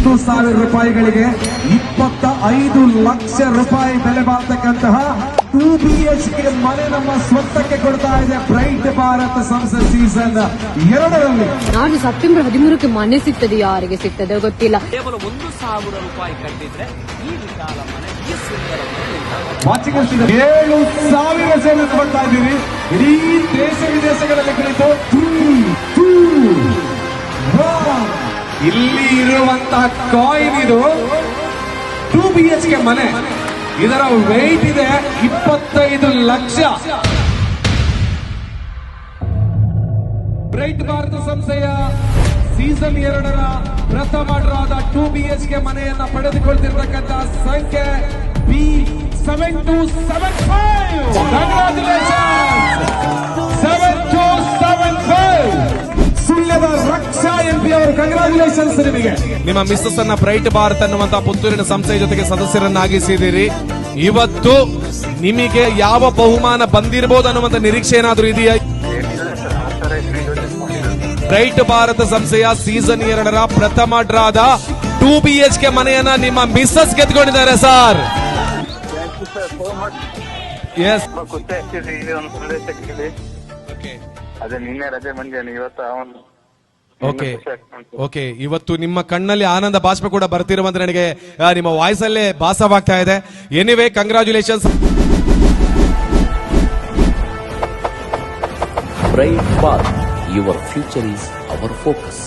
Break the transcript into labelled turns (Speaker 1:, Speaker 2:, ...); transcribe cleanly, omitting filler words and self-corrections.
Speaker 1: 1,000 ರೂಪಾಯಿಗಳಿಗೆ 25 ಲಕ್ಷ ರೂಪಾಯಿ ಬೆಲೆ ಬಾಳ್ತಕ್ಕಂತಹ 2 BHK ಮನೆ ನಮ್ಮ ಸ್ವಂತಕ್ಕೆ ಕೊಡ್ತಾ ಇದೆ ಬ್ರೈಟ್ ಭಾರತ್ ಸಂಸ್ಥೆ ಸೀಸನ್ 2ರಲ್ಲಿ.
Speaker 2: ನಾನು ಸೆಪ್ಟೆಂಬರ್ 13ಕ್ಕೆ ಮನೆ ಸಿಗ್ತದೆ, ಯಾರಿಗೆ ಸಿಗ್ತದೆ ಗೊತ್ತಿಲ್ಲ.
Speaker 3: ಕೇವಲ 1,000 ರೂಪಾಯಿ ಕಟ್ಟಿದ್ರೆ ಈ ವಿಶಾಲ ಮನೆ, ಈ ಸುಂದರ ಮನೆ
Speaker 1: 7,000 ಜನ ನೋಡ್ತಾ ಇದ್ದೀವಿ. ಇಡೀ ದೇಶ ವಿದೇಶಗಳಲ್ಲಿ ಕುಳಿತು ಇಲ್ಲಿ ಇರುವಂತಹ ಕಾಯಿನ್ ಇದು 2 BHK ಮನೆ. ಇದರ ವೆಯ್ಟ್ ಇದೆ 25 ಲಕ್ಷ. ಬ್ರೈಟ್ ಭಾರತ ಸಂಸ್ಥೆಯ ಸೀಸನ್ 2ರ ಪ್ರಥಮ ಡ್ರಾದ 2 BHK ಮನೆಯನ್ನ ಪಡೆದುಕೊಳ್ತಿರ್ತಕ್ಕಂಥ ಸಂಖ್ಯೆ B7275. ಕಂಗ್ರಾಚುಲೇಷನ್ 7275. ಸುಳ್ಯದ ರಕ್ಷಾ MP ಅವರು ಕಂಗ್ರಾಚುಲೇಷನ್ಸ್ ನಿಮಗೆ.
Speaker 4: ನಿಮ್ಮ ಮಿಸ್ಸಸ್ ಅನ್ನ ಬ್ರೈಟ್ ಭಾರತ್ ಅನ್ನುವಂತಹ ಪುತ್ತೂರಿನ ಸಂಸ್ಥೆಯ ಜೊತೆಗೆ ಸದಸ್ಯರನ್ನಾಗಿಸಿದಿರಿ. ಇವತ್ತು ನಿಮಗೆ ಯಾವ ಬಹುಮಾನ ಬಂದಿರಬಹುದು ಅನ್ನುವಂತ ನಿರೀಕ್ಷೆ ಏನಾದರೂ ಇದೆಯಾ? ಬ್ರೈಟ್ ಭಾರತ ಸಂಸ್ಥೆಯ ಸೀಸನ್ 2ರ ಪ್ರಥಮ ಡ್ರಾದ 2 BHK ಮನೆಯನ್ನ ನಿಮ್ಮ ಮಿಸ್ಸಸ್ ಗೆದ್ದುಕೊಂಡಿದ್ದಾರೆ ಸರ್. ಎಸ್,
Speaker 5: ಅದೇ ನಿನ್ನೆ ರಜೆ ಬಂದಿದ್ದಾನೆ, ಇವತ್ತು ಅವನು.
Speaker 4: ಓಕೆ, ಇವತ್ತು ನಿಮ್ಮ ಕಣ್ಣಲ್ಲಿ ಆನಂದ ಬಾಷ್ಪ ಕೂಡ ಬರ್ತಿರುವಂತ ನನಗೆ ನಿಮ್ಮ ವಾಯ್ಸ್ ಅಲ್ಲೇ ಭಾಸವಾಗ್ತಾ ಇದೆ. Anyway, congratulations.
Speaker 6: Bright Path, your future is our focus.